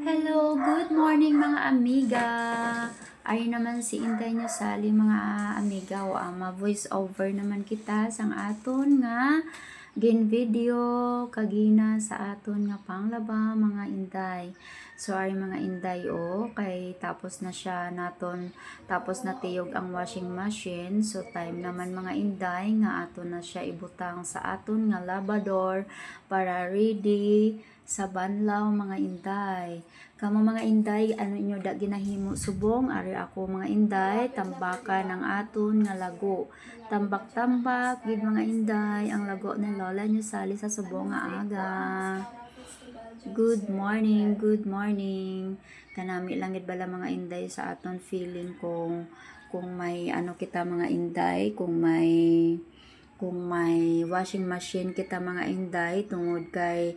Hello, good morning mga amiga. Ay naman si Inday nyo sali mga amiga o ama voice over naman kita sang aton nga gin video kagina sa aton nga panglaba mga Inday. So ay mga Inday kay tapos na siya naton tapos na tiyog ang washing machine. So time naman mga Inday nga aton na siya ibutang sa aton nga labador para ready sa banlaw mga Inday. Kamo mga Inday, ano inyo da ginahimo subong? Ari ako mga Inday, tambakan ng aton nga lago. Tambak-tambak, gid mga Inday, ang lago ni Lola nyo sali sa subong nga aga. Good morning, good morning. Kanami lang gid bala mga Inday sa aton feeling kung may ano kita mga Inday, kung may washing machine kita mga Inday tungod kay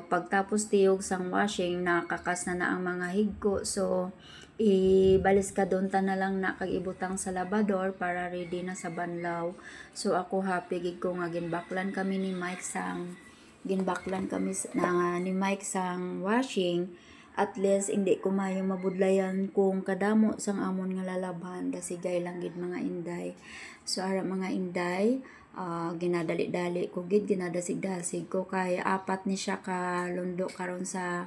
pagtapos tiyog sang washing nakakas na ang mga higko, so ibalis ka doon ta na lang na kag ibutang sa labador para ready na sa banlaw. So ako happy gid ko nga ginbaklan kami ni Mike sang washing. At least hindi ko mayo mabudlayan kung kadamo sang amon nga lalabhan, dasigay lang gid mga Inday. So ara mga Inday, ginadali-dali ko gid, ginadasig-dasig ko kay apat ni siya ka lundo karon sa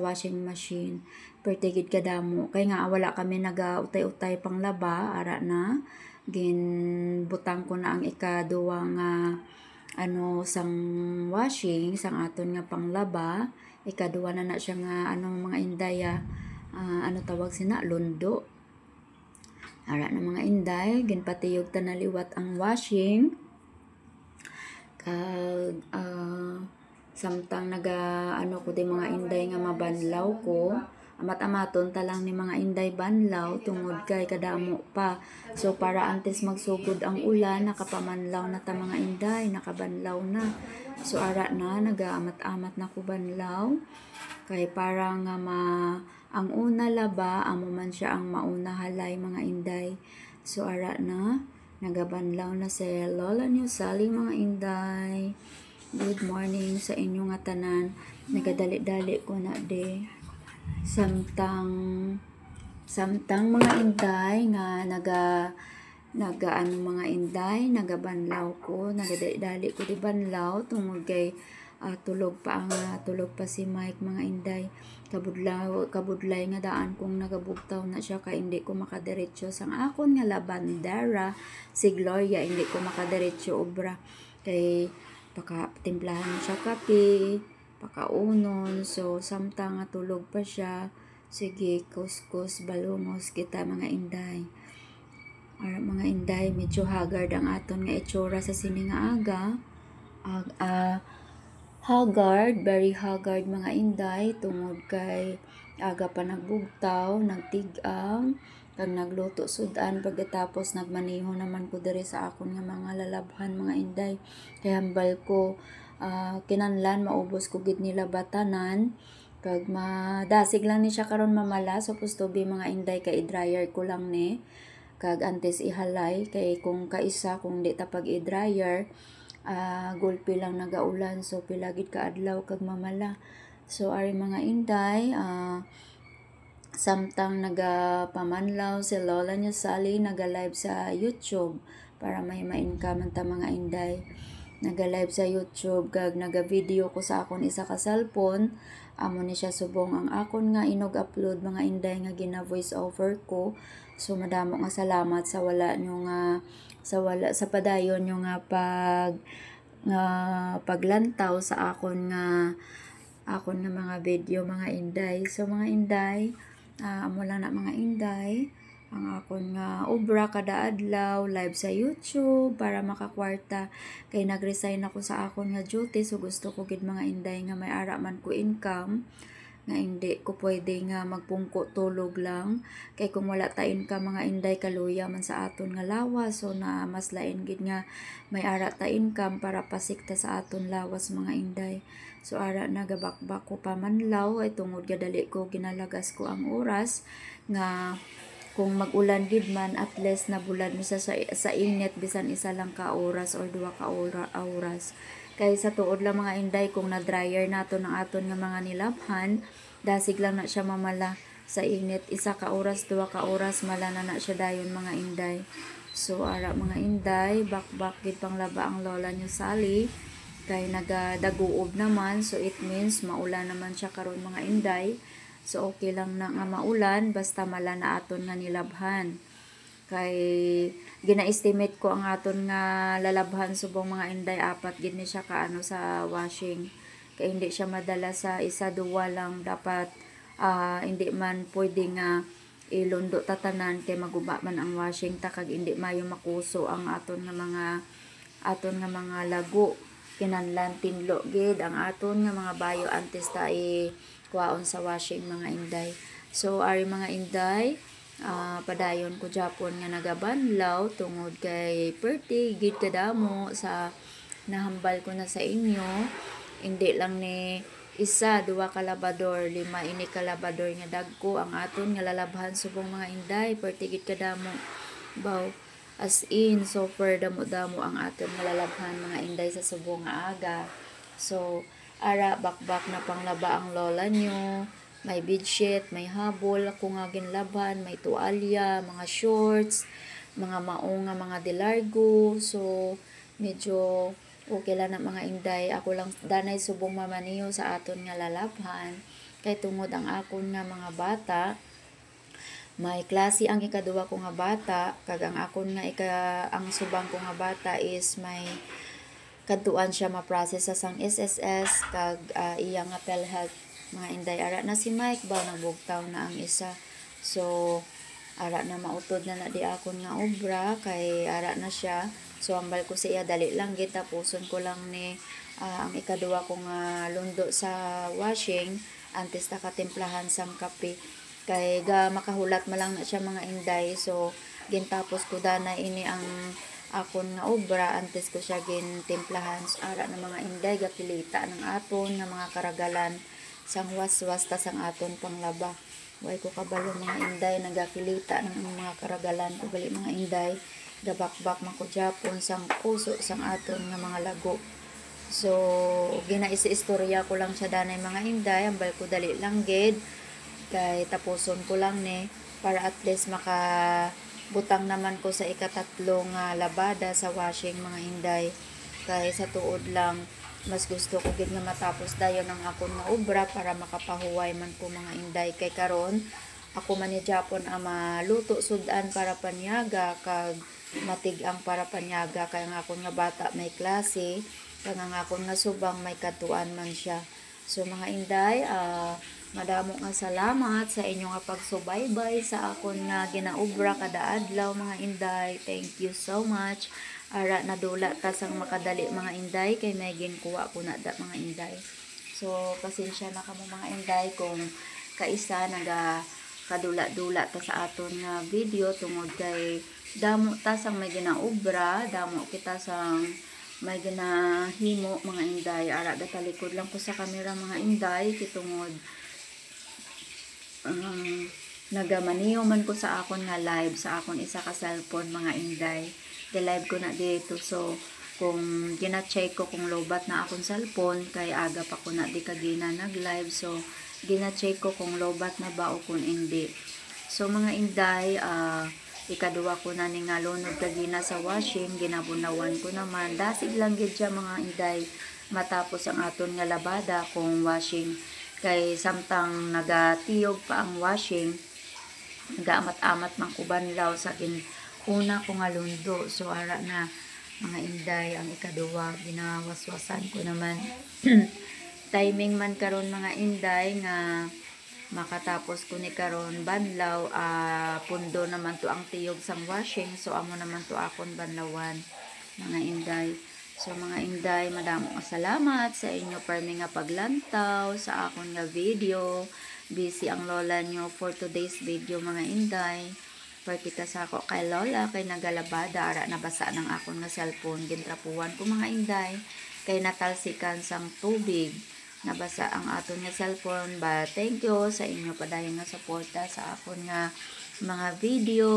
washing machine. Perte gid kadamo kay nga wala kami naga-utay-utay pang laba, ara na ginbutang ko na ang ikaduwa nga sang washing sang aton nga panglaba. Ikaduwa na siya nga mga Inday, tawag sina lundo. Ara na mga Inday, ginpatiyog ta na liwat ang washing. Kag samtang ko di mga Inday nga mabanlaw ko. Amat-amaton ta lang ni mga Inday banlaw tungod kay kadamo pa. So para antes magsugod ang ulan, nakapamanlaw na ta mga Inday, nakabanlaw na. So ara na nagaamat-amat na ko banlaw kay para nga ang una laba amo man siya ang mauna halay mga Inday. So ara na nagabanlaw na si Lola niyo sali mga Inday. Good morning sa inyo nga tanan. Nagadali-dali ko na de. Samtang mga Inday nga mga Inday, nagabanlaw ko, nagadali ko di banlaw tungod kay tulog pa si Mike mga Inday. Kabudlay nga daan kung nagabugtaw na siya kay hindi ko makadiretso sang akon nga labandera si Gloria, hindi ko makadiretso obra kay timplahan siya kape, pakaunon. So samtang nga tulog pa siya, sige kuskus balungos kita mga Inday. Ara mga Inday, medyo haggard ang aton nga itsura sa sini nga aga. Haggard, very haggard mga Inday tungod kay aga pa nagbugtaw, nagtigang, kag nagluto sudan, pagkatapos nagmaneho naman ko diri sa akon nga mga lalabhan mga Inday. Kay hambal ko kinanlan maubos ko gid nila batanan kag madasig lang ni siya karon mamala, supposed to be mga Inday kay i-dryer ko lang ni kag antes ihalay kay kung kaisa kung di ta pag i-dryer gulpi lang nagaulan, so pilagid ka adlaw kag mamala. So ari mga Inday, samtang nagapamanlaw si Lola niya sali, naga-live sa YouTube para may ma-income ta mga Inday. Naga-live sa YouTube kag naga-video ko sa akon isa ka cellphone. Amo ni siya subong ang akon nga inog-upload mga Inday nga gina-voice over ko. So madamo nga salamat sa padayon nyo nga paglantaw sa akon nga mga video mga Inday. So mga Inday, amo lang na mga Inday ang akon nga obra kada adlaw live sa YouTube para makakwarta kay nag-resign ako sa akon nga duty. So gusto ko gid mga Inday nga may ara man ko income, nga hindi ko pwede nga magpungko tulog lang kay kung wala ta income mga Inday, kaluya man sa aton nga lawas. So na mas lain gid nga may ara ta income para pasikta sa aton lawas mga Inday. So ara nagabakbak ko pamanlaw ay tungod gadali ko ginalagas ko ang oras nga kung mag-ulan gid man at least nabulad mo sa init bisan isa lang ka oras or duha ka oras Kay sa tuod lang mga inday, kung na-dryer nato ng aton nga mga nilabhan, dasig lang na siya mamala sa init. 1 ka oras, 2 ka oras, mala na siya dayon mga inday. So, ara mga inday, bakbak gid panglaba ang lola niyo Sally. Kay nagadaguob naman, so it means maulan naman siya karon mga inday. So, okay lang na nga maulan, basta mala na aton nga nilabhan. Kay gina-estimate ko ang aton nga lalabhan subong mga inday, 4 gid ni siya kaano sa washing. Kay hindi siya madala sa isa duwa lang, dapat hindi man pwede nga ilundo tatanan kay maguba man ang washing ta, kag hindi mayo makuso ang aton nga mga lago. Kinahanglan tinlo gid ang aton nga mga bayo antes ta kuwaon sa washing mga inday. So ari mga inday, padayon ko Japon nga nagabanlaw tungod kay perti gid kadamo sa nahambal ko na sa inyo. Hindi lang ni 1, 2 ka labador, 5 ini kalabador nga dagko ang aton nga lalabhan subong mga inday, perti gid kadamo. Baw, as in super damo-damo ang aton nga lalabhan mga inday sa subong nga aga. So ara bakbak na panglaba ang lola nyo. May bedsheet, may habol ako nga ginlaban, may tuwalya, mga shorts, mga maong nga mga delargo. So medyo okay lang na mga inday. Ako lang danay subong mamaniho sa aton nga lalabhan. Kay tungod ang akon nga mga bata, may klase ang ikaduwa ko nga bata, kag ang akon nga ang subang ko nga bata is may kadtuan siya ma-process sa sang SSS kag iya nga PhilHealth mga inday. Ara na si Mike ba nagbugtaw na ang isa. So ara na mautod na di akon nga obra, kay ara na siya. So ambal ko siya dali lang gid, tapuson ko lang ni ang ikaduwa ko nga lundo sa washing antes ta katimplahan sang kape. Kay ga makahulat man lang na siya mga inday. So gintapos ko dana ini ang akon nga obra antes ko siya gintimplahan. So, ara na mga inday, gakilita ng aton nga mga karagalan sang waswas ta sang aton panglaba. Way ko kabalo mga inday, nagakilita ng mga karagalan ko gali mga inday, gabakbak man ko Japon sang puso sang aton nga mga lago. So ginaisi-istorya ko lang siya danay mga inday, ambal ko dali lang gid kay tapuson ko lang ni para at least butang naman ko sa ika-3 nga labada sa washing mga inday. Kay sa tuod lang, mas gusto ko gid nga matapos dayon ang akon nga obra para makapahuway man ko mga inday. Kay karon ako man ni Japon ang maluto sudan para panyaga kag matigang para panyaga, kay ang akon nga bata may klase, kag ang akon nga subang may katuan man siya. So mga inday, madamo nga salamat sa inyo nga pagsubaybay sa akon nga ginaobra kada adlaw mga inday. Thank you so much. Ara nadula ta sang makadali mga inday, kay may ginkuha ko na da mga inday. So pasensya na kamo mga inday kung kaisa kadula-dula ta sa aton nga video tungod kay damo ta sang may ginaobra, damo kita sang may ginahimo mga inday. Ara gatalikod lang ko sa camera mga inday kitungod nagamaniyo man ko sa akon nga live sa akon isa ka cellphone mga inday. Live ko na dito. So kung gina-check ko kung lobat na akong cellphone, kay aga pa ko na di kagina nag-live. So gina-check ko kung lobat na ba o kung hindi. So mga inday, ikaduwa ko na ni nga lunod kagina sa washing, ginabunawan ko naman. Dasig lang gid siya mga inday matapos ang aton nga labada kung washing. Kay samtang nagatiyog pa ang washing, nagaamat-amat mang kubanlaw sa una ko nga lundo. So ara na mga inday, ang ikaduwa ginawaswasan ko naman. Timing man karon mga inday nga makatapos ko ni karon banlaw, pundo naman to ang tiyog sang washing. So amo naman to akon banlawan mga inday. So mga inday, madamo nga salamat sa inyo permi nga paglantaw sa akon nga video. Busy ang lola nyo for today's video mga inday. Perkita sa ako kay lola, kay nagalabada, ara nabasa ng akon nga cellphone, gintrapuan ko mga inday, kay natalsikan sang tubig, nabasa ang aton nga cellphone. But thank you sa inyo padayon nga suporta sa akon nga mga video.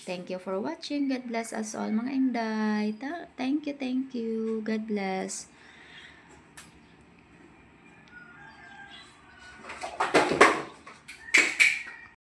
Thank you for watching. God bless us all mga inday. Thank you. God bless.